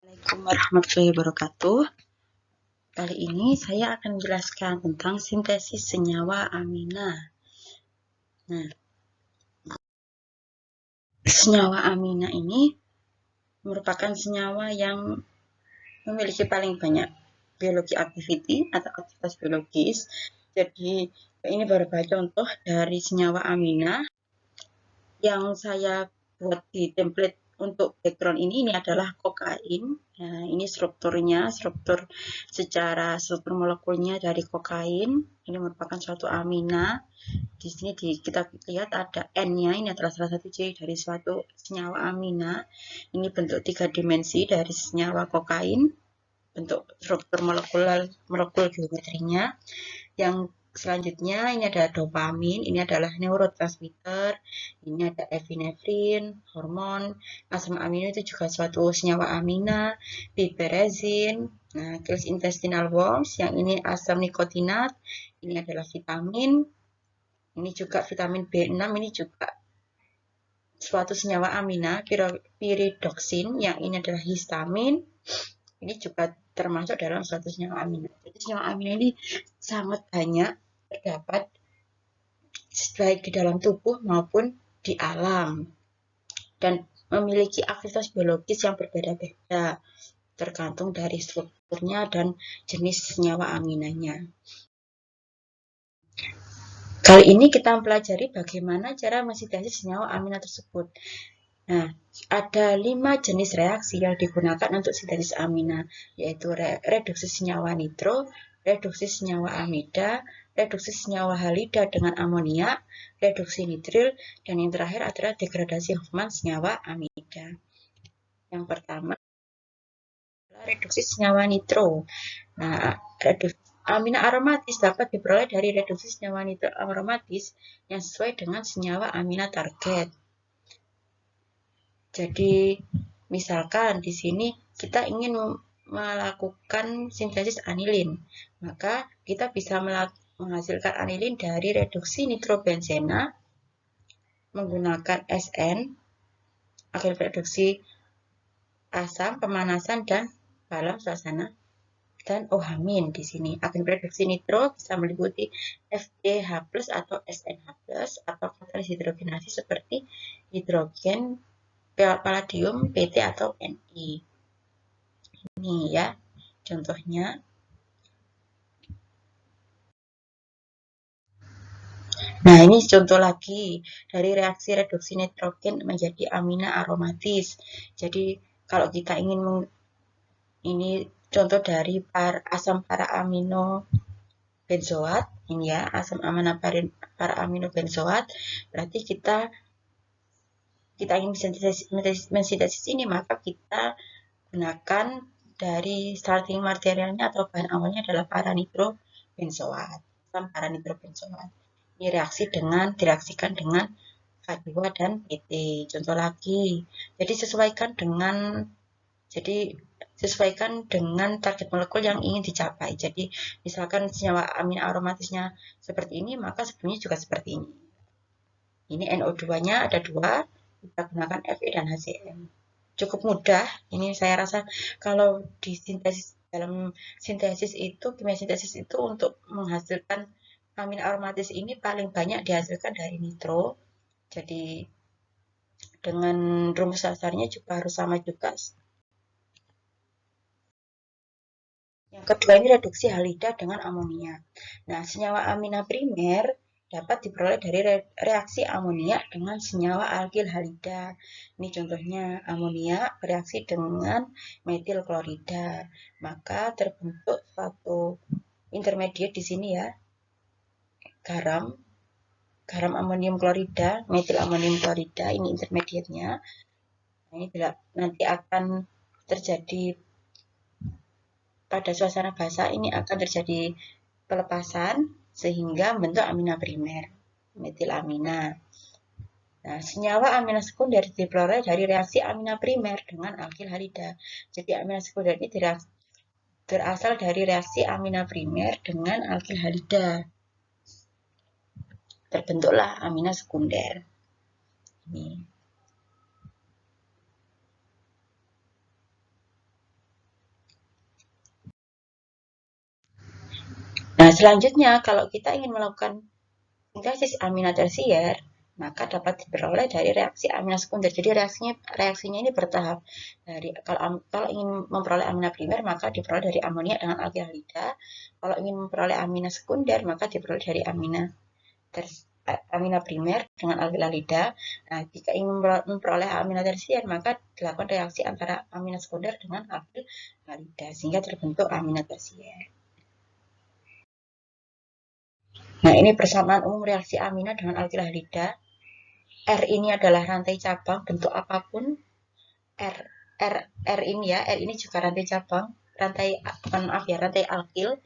Assalamualaikum warahmatullahi wabarakatuh. Kali ini saya akan menjelaskan tentang sintesis senyawa amina. Nah, senyawa amina ini merupakan senyawa yang memiliki paling banyak biologi activity atau aktivitas biologis. Jadi, ini beberapa contoh dari senyawa amina yang saya buat di template untuk background ini adalah kokain. Nah, ini struktur struktur molekulnya dari kokain. Ini merupakan suatu amina. Di sini kita lihat ada N-nya, ini adalah salah satu ciri dari suatu senyawa amina. Ini bentuk 3 dimensi dari senyawa kokain, bentuk struktur molekul geometrinya. Yang selanjutnya ini ada dopamin, ini adalah neurotransmitter, ini ada epinefrin, hormon, asam amino itu juga suatu senyawa amina, piperezin, nah, intestinal worms, yang ini asam nikotinat, ini adalah vitamin, ini juga vitamin B6, ini juga suatu senyawa amina, piridoksin, yang ini adalah histamin, ini juga termasuk dalam suatu senyawa amina. Jadi senyawa amina ini sangat banyak terdapat baik di dalam tubuh maupun di alam dan memiliki aktivitas biologis yang berbeda-beda tergantung dari strukturnya dan jenis senyawa aminanya. Kali ini kita mempelajari bagaimana cara mensintesis senyawa amina tersebut. Nah, ada 5 jenis reaksi yang digunakan untuk sintesis amina, yaitu reduksi senyawa nitro, reduksi senyawa amida, reduksi senyawa halida dengan amonia, reduksi nitril, dan yang terakhir adalah degradasi Hofmann senyawa amida. Yang pertama adalah reduksi senyawa nitro. Nah, amina aromatis dapat diperoleh dari reduksi senyawa nitro aromatis yang sesuai dengan senyawa amina target. Jadi, misalkan di sini kita ingin melakukan sintesis anilin, maka kita bisa menghasilkan anilin dari reduksi nitrobenzena menggunakan SN, akhir reduksi asam, pemanasan, dan dalam suasana, dan OH- di sini. Agen reduksi nitro bisa meliputi FDH+ atau SNH+, atau katalis hidrogenasi seperti hidrogen, palladium, PT, atau Ni. Ini ya, contohnya. Nah, ini contoh lagi dari reaksi reduksi nitrogen menjadi amina aromatis. Jadi, kalau kita ingin ini contoh dari asam para amino benzoat, ini ya, asam para amino benzoat, berarti kita ingin mensintesis ini, maka kita gunakan dari starting materialnya atau bahan awalnya adalah para nitrobenzoat, asam para nitrobenzoat. Ini direaksikan dengan H2 dan PT. Contoh lagi, jadi sesuaikan dengan target molekul yang ingin dicapai. Jadi misalkan senyawa amina aromatisnya seperti ini, maka sebelumnya juga seperti ini. Ini NO2-nya ada 2, kita gunakan Fe dan HCl. Cukup mudah, ini saya rasa kalau di dalam sintesis itu, kimia sintesis itu untuk menghasilkan amina aromatis ini paling banyak dihasilkan dari nitro. Jadi dengan rumus dasarnya juga harus sama juga. Yang kedua ini reduksi halida dengan amonia. Nah, senyawa amina primer dapat diperoleh dari reaksi amonia dengan senyawa alkil halida. Ini contohnya amonia bereaksi dengan metil klorida. Maka terbentuk suatu intermediate di sini ya. Garam amonium klorida, metil amonium klorida, ini intermediate-nya. Nah, ini nanti akan terjadi pada suasana basah, ini akan terjadi pelepasan sehingga membentuk amina primer, metilamina. Nah, senyawa amina sekunder diperoleh dari reaksi amina primer dengan alkil halida. Jadi amina sekunder ini berasal dari reaksi amina primer dengan alkil halida. Terbentuklah amina sekunder. Ini. Nah, selanjutnya kalau kita ingin melakukan sintesis amina tersier, maka dapat diperoleh dari reaksi amina sekunder. Jadi reaksinya ini bertahap. Kalau ingin memperoleh amina primer, maka diperoleh dari amonia dengan alkilhalida. Kalau ingin memperoleh amina sekunder, maka diperoleh dari amina primer dengan alkilhalida. Nah, jika ingin memperoleh amina tersier, maka dilakukan reaksi antara amina sekunder dengan alkilhalida sehingga terbentuk amina tersier. Nah, ini persamaan umum reaksi amina dengan alkilhalida. R ini adalah rantai cabang bentuk apapun. R ini ya, R ini juga rantai cabang, rantai alkil.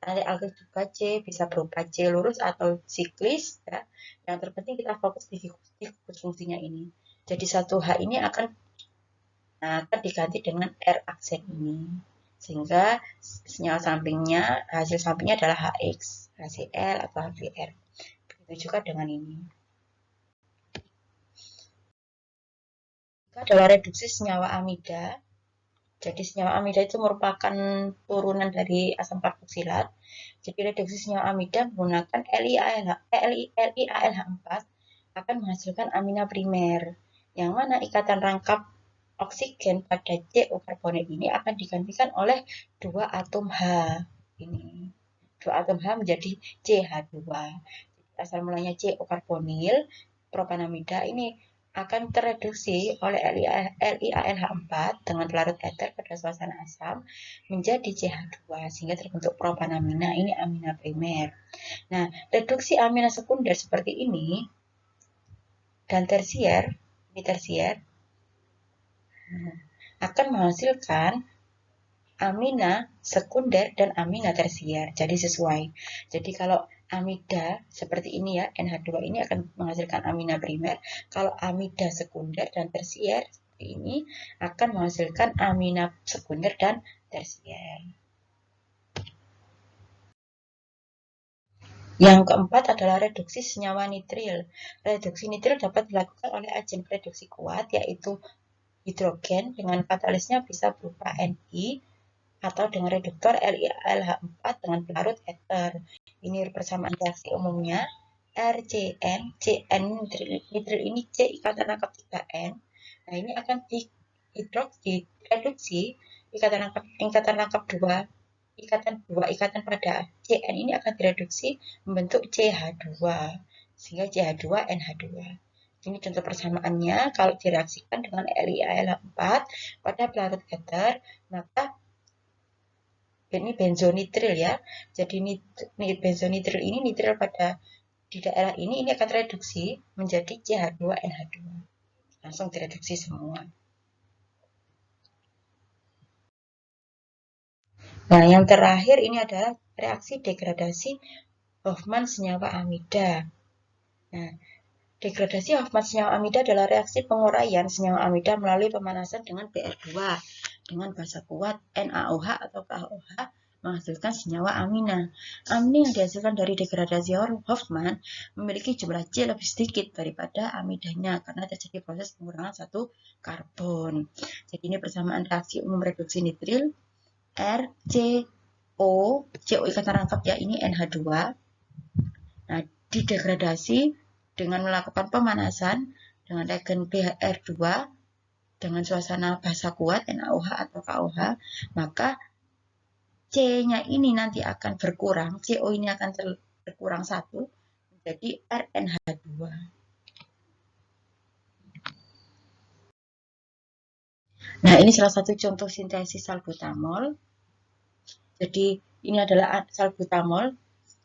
Rantai alkil juga C bisa berupa C lurus atau siklis ya. Yang terpenting kita fokus di gugus fungsinya ini. Jadi satu H ini akan diganti dengan R aksen ini. Sehingga senyawa sampingnya, hasil sampingnya adalah HX, HCl atau HBr. Begitu juga dengan ini. Adalah reduksi senyawa amida. Jadi senyawa amida itu merupakan turunan dari asam karboksilat. Jadi reduksi senyawa amida menggunakan LiAlH4 akan menghasilkan amina primer, yang mana ikatan rangkap oksigen pada CO karbonat ini akan digantikan oleh dua atom H. Ini dua atom H menjadi CH2. Jadi asal mulanya CO karbonil propanamida ini akan tereduksi oleh LiAlH4 dengan pelarut eter pada suasana asam menjadi CH2 sehingga terbentuk propanamina, ini amina primer. Nah, reduksi amina sekunder seperti ini dan tersier, ini tersier akan menghasilkan amina sekunder dan amina tersier. Jadi sesuai. Jadi kalau amida seperti ini ya, NH2 ini akan menghasilkan amina primer. Kalau amida sekunder dan tersier seperti ini akan menghasilkan amina sekunder dan tersier. Yang keempat adalah reduksi senyawa nitril. Reduksi nitril dapat dilakukan oleh agen reduksi kuat, yaitu hidrogen dengan katalisnya bisa berupa Ni atau dengan reduktor LiAlH4 dengan pelarut eter. Ini persamaan reaksi umumnya. RCN, CN nitril ini C ikatan rangkap 3N. Nah, ini akan direduksi ikatan rangkap 2 ikatan pada CN ini akan direduksi membentuk CH2 sehingga CH2NH2. Ini contoh persamaannya. Kalau direaksikan dengan LiAlH4 pada pelarut eter, maka ini benzonitril ya. Jadi benzonitril ini nitril pada di daerah ini akan reduksi menjadi CH2NH2. Langsung direduksi semua. Nah, yang terakhir ini adalah reaksi degradasi Hofmann senyawa amida. Nah, degradasi Hofmann senyawa amida adalah reaksi penguraian senyawa amida melalui pemanasan dengan Br2 dengan basa kuat NaOH atau KOH menghasilkan senyawa amina. Amina yang dihasilkan dari degradasi Hofmann memiliki jumlah C lebih sedikit daripada amidanya karena terjadi proses pengurangan satu karbon. Jadi ini persamaan reaksi umum reduksi nitril RCO, CO ikatan rangkap ya, ini NH2. Nah, didegradasi dengan melakukan pemanasan dengan reagen BR2 dengan suasana basa kuat NaOH atau KOH, maka C-nya ini nanti akan berkurang, CO ini akan berkurang 1 menjadi RNH2. Nah, ini salah satu contoh sintesis salbutamol. Jadi, ini adalah salbutamol.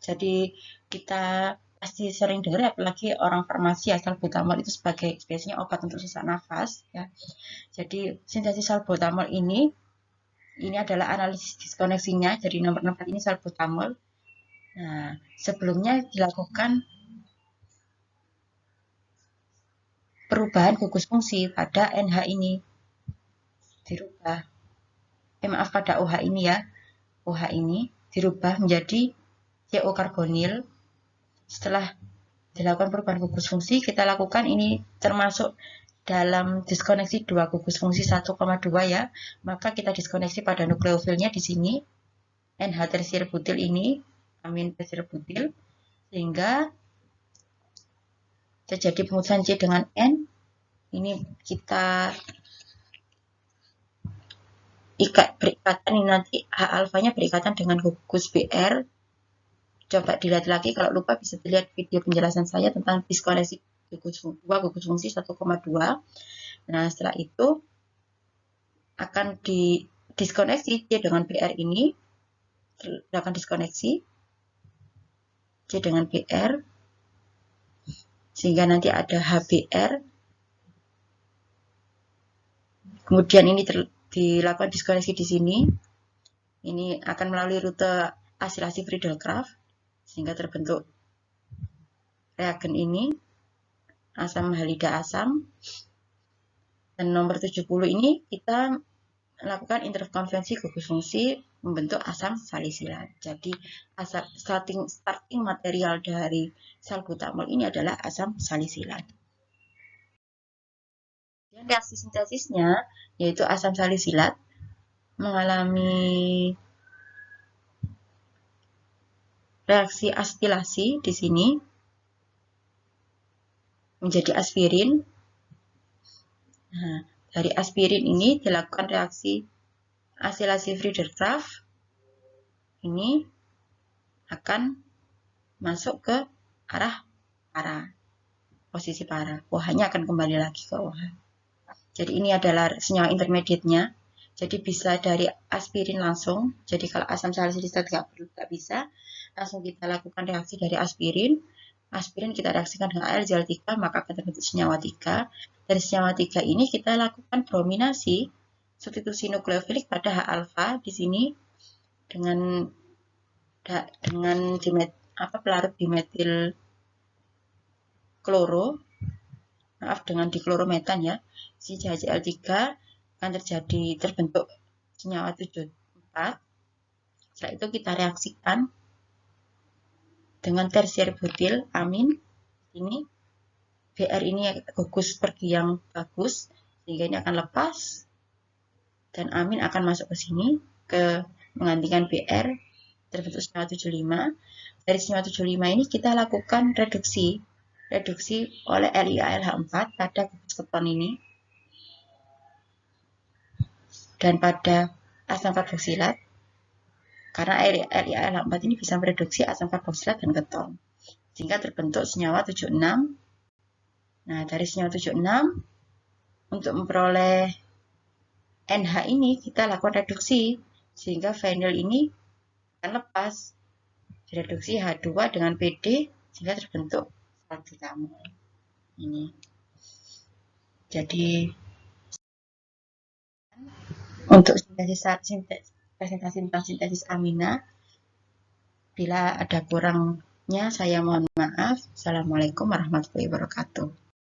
Jadi, kita pasti sering dengar, apalagi orang farmasi ya, salbutamol itu sebagai biasanya obat untuk sesak nafas ya. Jadi, sintesis salbutamol ini adalah analisis diskoneksinya. Jadi, nomor 4 ini salbutamol. Nah, sebelumnya dilakukan perubahan gugus fungsi pada NH ini. Dirubah. Maaf, pada OH ini ya. OH ini dirubah menjadi CO karbonil. Setelah dilakukan perubahan gugus fungsi, kita lakukan ini termasuk dalam diskoneksi 2 gugus fungsi 1,2 ya. Maka kita diskoneksi pada nukleofilnya di sini. NH tersier butil ini amin tersier butil, sehingga terjadi pemutusan C dengan N. Ini kita berikatan, ini nanti H alfanya berikatan dengan gugus Br. Coba dilihat lagi, kalau lupa bisa dilihat video penjelasan saya tentang diskoneksi gugus fungsi 1,2. Nah, setelah itu akan diskoneksi C dengan Br ini, akan diskoneksi C dengan Br, sehingga nanti ada HBr. Kemudian ini dilakukan diskoneksi di sini. Ini akan melalui rute asilasi Friedel-Crafts, sehingga terbentuk reagen ini, asam halida asam. Dan nomor 70 ini kita lakukan interkonvensi gugus fungsi membentuk asam salisilat. Jadi starting material dari salbutamol ini adalah asam salisilat. Dan reaksi sintesisnya yaitu asam salisilat mengalami reaksi astilasi di sini menjadi aspirin. Nah, dari aspirin ini dilakukan reaksi asilasi Friedel-Crafts. Ini akan masuk ke arah para, posisi para. OH-nya akan kembali lagi ke OH. Jadi ini adalah senyawa intermediate-nya. Jadi bisa dari aspirin langsung. Jadi kalau asam salisilat nggak bisa, langsung kita lakukan reaksi dari aspirin. Aspirin kita reaksikan dengan air ZL3, maka akan terbentuk senyawa 3. Dari senyawa 3 ini kita lakukan brominasi, substitusi nukleofilik pada H alfa di sini dengan pelarut dimetil kloro, dengan diklorometan ya, si CHCl3 akan terbentuk senyawa 74. Setelah itu kita reaksikan dengan tersier butil amin. Ini Br ini gugus pergi yang bagus, sehingga ini akan lepas dan amin akan masuk ke sini ke menggantikan Br, terbentuk senyawa 75. Dari senyawa 75 ini kita lakukan reduksi oleh LiAlH4 pada gugus keton ini dan pada asam karboksilat, karena LiAlH4 ini bisa mereduksi asam karboksilat dan keton, sehingga terbentuk senyawa 76. Nah, dari senyawa 76 untuk memperoleh NH ini kita lakukan reduksi, sehingga vinyl ini akan lepas, direduksi H2 dengan PD, sehingga terbentuk salbutamol ini. Jadi untuk presentasi tentang sintesis amina, bila ada kurangnya saya mohon maaf. Assalamualaikum warahmatullahi wabarakatuh.